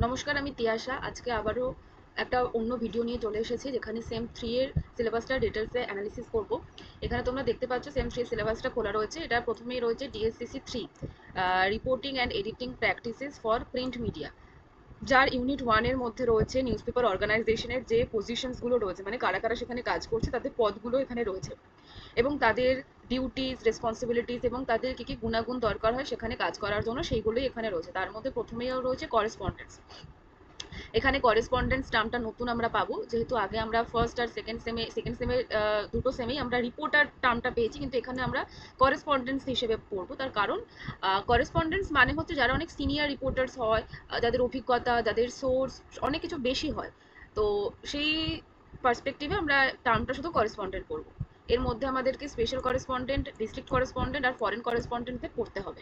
নমস্কার, আমি তিয়াশা। আজকে আবারও একটা অন্য ভিডিও নিয়ে চলে এসেছি, যেখানে সেম 3 এর সিলেবাসটা ডিটেলসে অ্যানালিসিস করব। এখানে তোমরা দেখতে পাচ্ছ সেম 3 সিলেবাসটা খোলা রয়েছে। এটা প্রথমেই রয়েছে DSCC 3, reporting and editing practices for print media, যার ইউনিট 1 এর মধ্যে রয়েছে নিউজ পেপার অর্গানাইজেশনের যে পজিশনসগুলো রয়েছে, মানে কারা কারা সেখানে কাজ করছে তাদের পদগুলো এখানে রয়েছে, এবং তাদের ডিউটিস, রেসপন্সিবিলিটিস এবং তাদের কি কি গুণাগুণ দরকার হয় সেখানে কাজ করার জন্য, সেইগুলোই এখানে রয়েছে। তার মধ্যে প্রথমেই রয়েছে করেসপন্ডেন্স। এখানে করেসপন্ডেন্স টার্মটা নতুন আমরা পাবো, যেহেতু আগে আমরা ফার্স্ট আর সেকেন্ড সেমে দুটো সেমেই আমরা রিপোর্টার টার্মটা পেয়েছি, কিন্তু এখানে আমরা করেসপন্ডেন্স হিসেবে পড়বো। তার কারণ করেসপন্ডেন্স মানে হচ্ছে যারা অনেক সিনিয়র রিপোর্টার্স হয়, যাদের অভিজ্ঞতা, যাদের সোর্স অনেক কিছু বেশি হয়। তো সেই পার্সপেক্টিভে আমরা টার্মটা শুধু করেসপন্ডেন্ট করবো। এর মধ্যে আমাদেরকে স্পেশাল করেসপন্ডেন্ট, ডিস্ট্রিক্ট করেসপন্ডেন্ট আর ফরেন করেসপন্ডেন্টদের পড়তে হবে।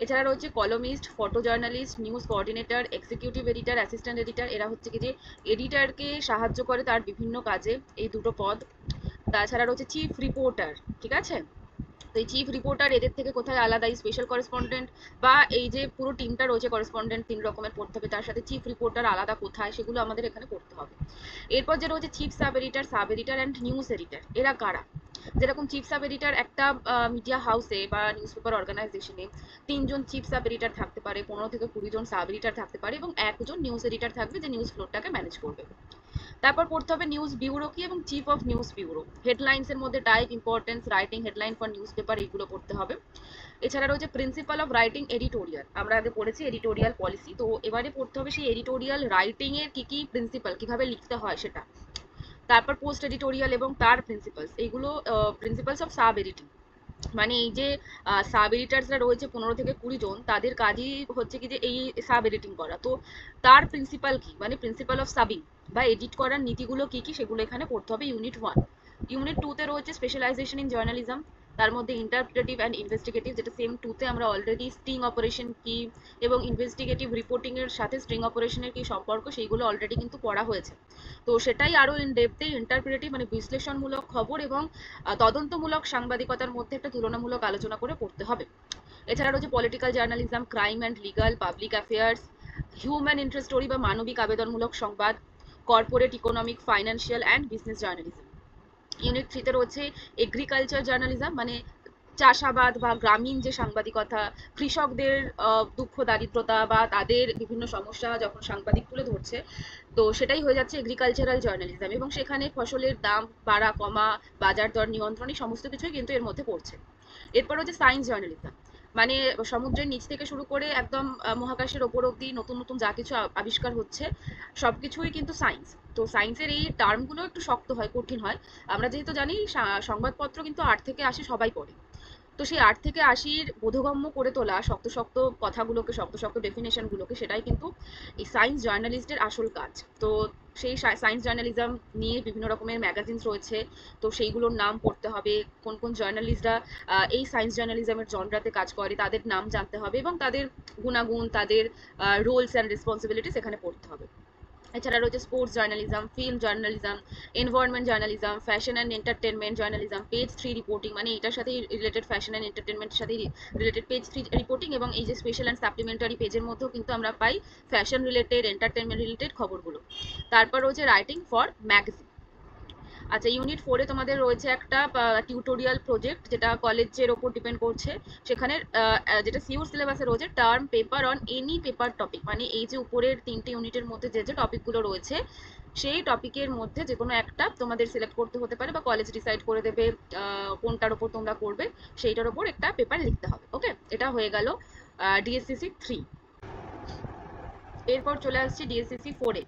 এছাড়া রয়েছে কলমিস্ট, photo journalist, news coordinator, executive editor, assistant editor. এরা হচ্ছে কি যে এডিটরকে সাহায্য করে তার বিভিন্ন কাজে, এই দুটো পদ। তাছাড়া রয়েছে চিফ রিপোর্টার, ঠিক আছে? তো এই চিফ রিপোর্টার এদের থেকে কোথায় আলাদা, এই স্পেশাল করেসপন্ডেন্ট বা এই যে পুরো টিমটা রয়েছে করেসপন্ডেন্ট 3 রকমের পড়তে হবে, তার সাথে চিফ রিপোর্টার আলাদা কোথায়, সেগুলো আমাদের এখানে পড়তে হবে। এরপর যে রয়েছে chief sub editor and news editor. এরা কারা? যেরকম চিফ সাব এডিটর একটা মিডিয়া হাউসে বা নিউজ পেপার অর্গানাইজেশনে 3জন চিফ সাব এডিটর থাকতে পারে, 15 থেকে 20 জন সাব এডিটর থাকতে পারে, এবং একজন নিউজ এডিটর থাকবে যে নিউজ ফ্লোরটাকে ম্যানেজ করবে। তারপর পড়তে হবে নিউজ ব্যুরো কি এবং chief of news bureau. Headlines এর মধ্যে type, importance, writing headline for news paper, এইগুলো পড়তে হবে। এছাড়া রয়েছে প্রিন্সিপাল অফ রাইটিং এডিটোরিয়াল। আমরা আগে পড়েছি এডিটোরিয়াল পলিসি, তো এবারে পড়তে হবে সেই এডিটোরিয়াল রাইটিং এর কি কি প্রিন্সিপাল, কিভাবে লিখতে হয় সেটা। তারপর পোস্ট এডিটোরিয়াল এবং তার প্রিন্সিপালস, এইগুলো প্রিন্সিপালস অফ সাব এডিটিং। মানে এই যে সাব এডিটার্সরা রয়েছে 15 থেকে 20 জন, তাদের কাজই হচ্ছে কি যে এই সাব এডিটিং করা। তো তার প্রিন্সিপাল কি, মানে প্রিন্সিপাল অফ সাবিং বা এডিট করার নীতিগুলো কি কি, সেগুলো এখানে পড়তে হবে ইউনিট 1। ইউনিট 2 তে রয়েছে স্পেশালাইজেশন ইন জার্নালিজম, তার মধ্যে ইন্টারপ্রেটিভ অ্যান্ড ইনভেস্টিগেটিভ, যেটা সেম 2 তে আমরা অলরেডি স্টিং অপারেশন কি এবং ইনভেস্টিগেটিভ রিপোর্টিং এর সাথে স্ট্রিং অপারেশনের কি সম্পর্ক, সেইগুলো অলরেডি কিন্তু পড়া হয়েছে। তো সেটাই আরো ইন ডেপথে ইন্টারপ্রেটিভ মানে বিশ্লেষণমূলক খবর এবং তদন্তমূলক সাংবাদিকতার মধ্যে একটা তুলনামূলক আলোচনা করে পড়তে হবে। এছাড়া রয়েছে political journalism, crime and legal, public affairs, human interest story বা মানবিক আবেদনমূলক সংবাদ, corporate economic, financial and business journalism. Unit 3 তে রয়েছে এগ্রিকালচার জার্নালিজম, মানে চাষাবাদ বা গ্রামীণ যে সাংবাদিকতা, কৃষকদের দুঃখ দারিদ্রতা বা তাদের বিভিন্ন সমস্যা যখন সাংবাদিক তুলে ধরছে, তো সেটাই হয়ে যাচ্ছে এগ্রিকালচারাল জার্নালিজম, এবং সেখানে ফসলের দাম বাড়া কমা, বাজার দর নিয়ন্ত্রণ, এই সমস্ত কিছুই কিন্তু এর মধ্যে পড়ছে। এরপর হচ্ছে সায়েন্স জার্নালিজম, মানে সমুদ্রের নিচ থেকে শুরু করে একদম মহাকাশের ওপর অব্দি নতুন নতুন যা কিছু আবিষ্কার হচ্ছে, সবকিছুই কিন্তু সায়েন্স। তো সায়েন্সের এই টার্মগুলো একটু শক্ত হয়, কঠিন হয়। আমরা যেহেতু জানি সংবাদপত্র কিন্তু 8 থেকে 80 সবাই পড়ে, তো সেই 8 থেকে 80-র বোধগম্য করে তোলা শক্ত শক্ত কথাগুলোকে, শক্ত শক্ত ডেফিনেশনগুলোকে, সেটাই কিন্তু এই সায়েন্স জার্নালিস্টের আসল কাজ। তো সেই সায়েন্স জার্নালিজম নিয়ে বিভিন্ন রকমের ম্যাগাজিনস রয়েছে, তো সেইগুলোর নাম পড়তে হবে। কোন কোন জার্নালিস্টরা এই সায়েন্স জার্নালিজমের জনরাতে কাজ করে, তাদের নাম জানতে হবে, এবং তাদের গুণাগুণ, তাদের রোলস অ্যান্ড রেসপন্সিবিলিটিস এখানে পড়তে হবে। এছাড়া রয়েছে sports journalism, film journalism, environment journalism, fashion and entertainment journalism, page 3 reporting, মানে এটার সাথে রিলেটেড, ফ্যাশন অ্যান্ড এন্টারটেনমেন্টের সাথে রিলেটেড পেজ 3 রিপোর্টিং, এবং এই যে স্পেশাল অ্যান্ড সাপ্লিমেন্টারি পেজের মধ্যেও কিন্তু আমরা পাই ফ্যাশন রিলেটেড, এন্টারটেনমেন্ট রিলেটেড খবরগুলো। তারপর রয়েছে রাইটিং ফর ম্যাগাজিন। আচ্ছা, ইউনিট 4-এ তোমাদের রয়েছে একটা টিউটোরিয়াল প্রজেক্ট, যেটা কলেজের ওপর ডিপেন্ড করছে। সেখানে যেটা সিইউর সিলেবাসে রয়েছে, term paper on any paper topic, মানে এই যে উপরের 3টে ইউনিটের মধ্যে যে যে টপিকগুলো রয়েছে, সেই টপিকের মধ্যে যে কোনো একটা তোমাদের সিলেক্ট করতে হতে পারে, বা কলেজ ডিসাইড করে দেবে কোনটার ওপর তোমরা করবে, সেইটার ওপর একটা পেপার লিখতে হবে। ওকে, এটা হয়ে গেল ডিএসসিসি 3। এরপর চলে আসছি ডিএসসিসি 4-এ,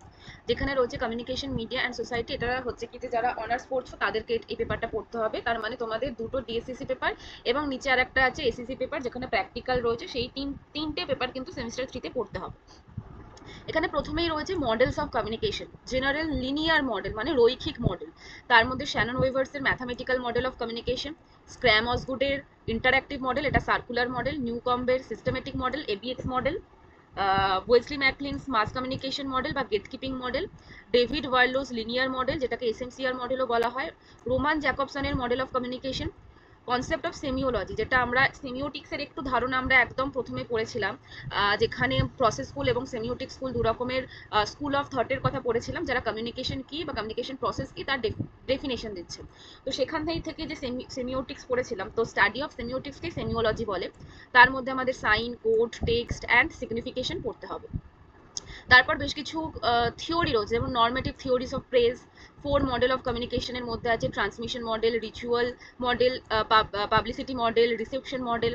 যেখানে রয়েছে কমিউনিকেশন, মিডিয়া অ্যান্ড সোসাইটি। এটা হচ্ছে কি যে যারা অনার্স পড়ছো তাদেরকে এই পেপারটা পড়তে হবে। তার মানে তোমাদের দুটো ডিএসসিসি পেপার এবং নিচে আর একটা আছে এসিসি পেপার, যেখানে প্র্যাকটিক্যাল রয়েছে, সেই তিনটে পেপার কিন্তু সেমিস্টার 3-তে পড়তে হবে। এখানে প্রথমেই রয়েছে models of communication, general linear model মানে রৈখিক মডেল, তার মধ্যে শ্যানন ওয়েভার্সের mathematical model of communication, Schramm অসগুডের ইন্টারঅ্যাক্টিভ মডেল, এটা সার্কুলার মডেল, নিউকম্বের systematic model, ABX model, Wesley McLean's mass communication model বা গেট কিপিং মডেল, ডেভিড ওয়ার্লোস লিনিয়ার মডেল, যেটাকে এসএমসিআর মডেলও বলা হয়, রোমান জ্যাকবসনের model of communication, concept of semiology, যেটা আমরা সেমিওটিক্সের একটু ধারণা আমরা একদম প্রথমে পড়েছিলাম, যেখানে প্রসেস স্কুল এবং সেমিওটিক স্কুল দু রকমের স্কুল অফ থটের কথা পড়েছিলাম, যারা কমিউনিকেশন কি বা কমিউনিকেশন প্রসেস কি তার ডেফিনেশন দিচ্ছে। তো সেখান থেকে যে সেমিওটিক্স পড়েছিলাম, তো স্টাডি অফ সেমিওটিক্সকে সেমিওলজি বলে। তার মধ্যে আমাদের sign, code, text and signification পড়তে হবে। তারপর বেশ কিছু থিওরি রয়েছে, যেমন normative theories of press, 4 model of কমিউনিকেশনের মধ্যে আছে transmission model, ritual model, publicity model, reception model.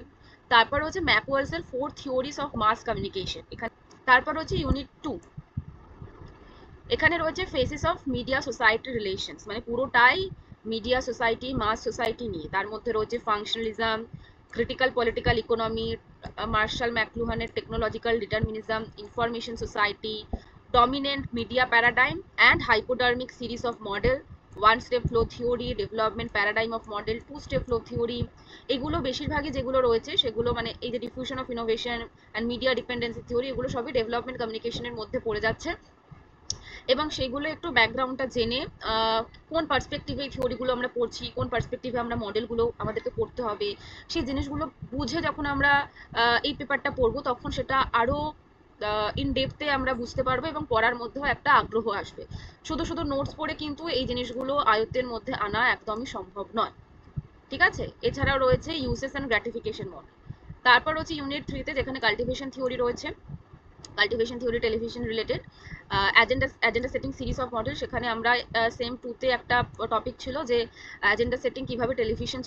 তারপর হচ্ছে ম্যাকওয়েলসের 4 থিওরিজ অফ মাস কমিউনিকেশন এখানে। তারপর হচ্ছে ইউনিট 2, এখানে রয়েছে faces of media society relations, মানে পুরোটাই মিডিয়া সোসাইটি মাস সোসাইটি নিয়ে। তার মধ্যে রয়েছে functionalism, critical political economy, Marshall ম্যাকলুহানের technological determinism, information society, dominant media paradigm and hypodermic series of model, 1 step flow theory, development paradigm of model, 2 step flow theory. এগুলো বেশিরভাগই যেগুলো রয়েছে সেগুলো মানে এই যে diffusion of innovation and media dependency theory, এগুলো সবই ডেভেলপমেন্ট কমিউনিকেশনের মধ্যে পড়ে যাচ্ছে। এবং সেগুলো একটু ব্যাকগ্রাউন্ডটা জেনে কোন পার্সপেক্টিভে এই থিওরিগুলো আমরা পড়ছি, কোন পার্সপেক্টিভে আমরা মডেলগুলো আমাদেরকে পড়তে হবে, সেই জিনিসগুলো বুঝে যখন আমরা এই পেপারটা পড়বো তখন সেটা আরও ইন ডেপথে আমরা বুঝতে পারবো এবং পড়ার মধ্যেও একটা আগ্রহ আসবে। শুধু শুধু নোটস পড়ে কিন্তু এই জিনিসগুলো আয়ত্তের মধ্যে আনা একদমই সম্ভব নয়, ঠিক আছে? এছাড়াও রয়েছে ইউসেস অ্যান্ড গ্র্যাটিফিকেশন মডেল। তারপর হচ্ছে ইউনিট 3তে যেখানে কাল্টিভেশন থিওরি রয়েছে, cultivation theory television related, agenda setting series of model. সেখানে আমরা সেম 2তে একটা টপিক ছিল যে অ্যাজেন্ডা সেটিং কিভাবে টেলিভিশন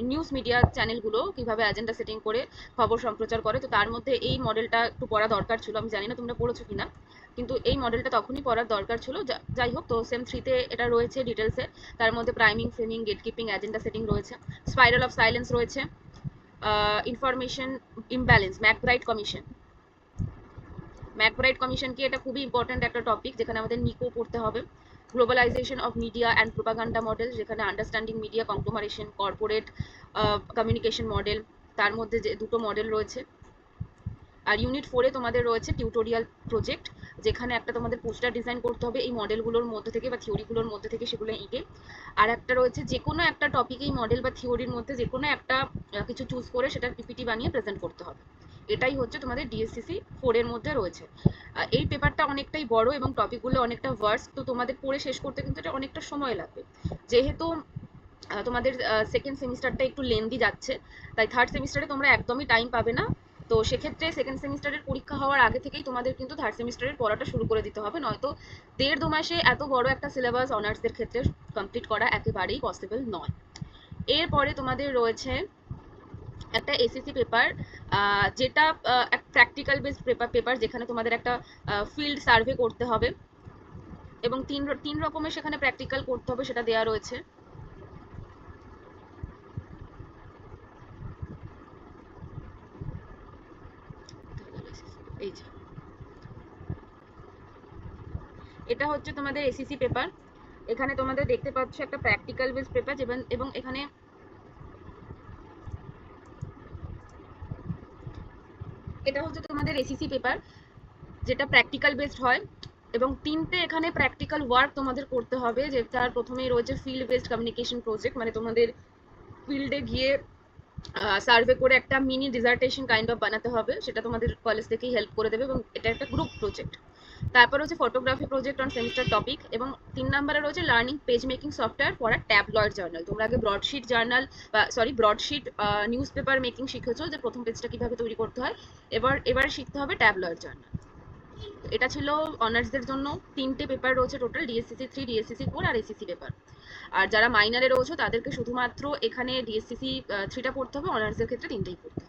নিউজ মিডিয়া চ্যানেলগুলো কিভাবে অ্যাজেন্ডা সেটিং করে খবর সম্প্রচার করে। তো তার মধ্যে এই মডেলটা একটু পড়া দরকার ছিল, আমি জানি না তোমরা পড়েছো কিনা, কিন্তু এই মডেলটা তখনই পড়ার দরকার ছিল। যাই হোক, তো সেম 3তে এটা রয়েছে ডিটেলসে। তার মধ্যে priming, framing, gatekeeping, agenda setting রয়েছে, স্পাইরাল অফ সাইলেন্স রয়েছে, information imbalance, MacBride commission. MacBride commission কি, এটা খুবই ইম্পর্টেন্ট একটা টপিক যেখানে আমাদের নিকো পড়তে হবে। Globalization of media and propaganda model, যেখানে understanding media conglomeration, corporate communication model, তার মধ্যে যে 2টো মডেল রয়েছে। আর ইউনিট 4-এ তোমাদের রয়েছে টিউটোরিয়াল প্রজেক্ট, যেখানে একটা তোমাদের পোস্টার ডিজাইন করতে হবে এই মডেলগুলোর মধ্যে থেকে বা থিওরিগুলোর মধ্যে থেকে, সেগুলো এঁকে। আর একটা রয়েছে যে কোনো একটা টপিক এই মডেল বা থিওরির মধ্যে যে কোনো একটা কিছু চুজ করে সেটার পিপিটি বানিয়ে প্রেজেন্ট করতে হবে। এটাই হচ্ছে তোমাদের ডিএসসিসি 4-এর মধ্যে রয়েছে। এই পেপারটা অনেকটাই বড় এবং টপিকগুলো অনেকটা ভার্স, তো তোমাদের পড়ে শেষ করতে কিন্তু এটা অনেকটা সময় লাগবে। যেহেতু তোমাদের সেকেন্ড সেমিস্টারটা একটু লেন্দি যাচ্ছে, তাই থার্ড সেমিস্টারে তোমরা একদমই টাইম পাবে না। তো সেক্ষেত্রে সেকেন্ড সেমিস্টারের পরীক্ষা হওয়ার আগে থেকেই তোমাদের কিন্তু থার্ড সেমিস্টারের পড়াটা শুরু করে দিতে হবে, নয়তো 1.5-2 মাসে এত বড় একটা সিলেবাস অনার্সদের ক্ষেত্রে কমপ্লিট করা একেবারেই পসিবল নয়। এরপরে তোমাদের রয়েছে একটা এসিসি পেপার, যেটা প্র্যাকটিক্যাল বেসড পেপার, যেখানে তোমাদের একটা ফিল্ড সার্ভে করতে হবে এবং তিন রকমের সেখানে প্র্যাকটিক্যাল করতে হবে, সেটা দেওয়া রয়েছে। এই যে এটা হচ্ছে তোমাদের এসিসি পেপার। এখানে তোমাদের দেখতে পাচ্ছ একটা প্র্যাকটিক্যাল বেসড পেপার, এবং এখানে এটা হচ্ছে তোমাদের এসিসি পেপার যেটা প্র্যাকটিক্যাল বেসড হয়, এবং 3টে এখানে প্র্যাকটিক্যাল ওয়ার্ক তোমাদের করতে হবে। যেটার প্রথমেই রয়েছে ফিল্ড বেসড কমিউনিকেশন প্রজেক্ট, মানে তোমাদের ফিল্ডে গিয়ে সার্ভে করে একটা মিনি ডিজার্টেশন কাইন্ড অফ বানাতে হবে, সেটা তোমাদের কলেজ থেকেই হেল্প করে দেবে এবং এটা একটা গ্রুপ প্রজেক্ট। তারপর হচ্ছে photography project on semester topic, এবং 3 নম্বরে রয়েছে learning page making software for a tabloid journal. তোমরা আগে broadsheet journal broadsheet news paper making শিখেছো, যে প্রথম পেজটা কিভাবে তৈরি করতে হয়, এবার শিখতে হবে ট্যাবলয়েড জার্নাল। এটা ছিল অনার্সদের জন্য 3টে পেপার রয়েছে টোটাল, ডিএসসিসি 3, ডিএসসিসি 4 আর এসিসি পেপার। আর যারা মাইনারে রয়েছে তাদেরকে শুধুমাত্র এখানে ডিএসসিসি 3টা পড়তে হবে, অনার্সদের ক্ষেত্রে 3টেই পড়তে হবে।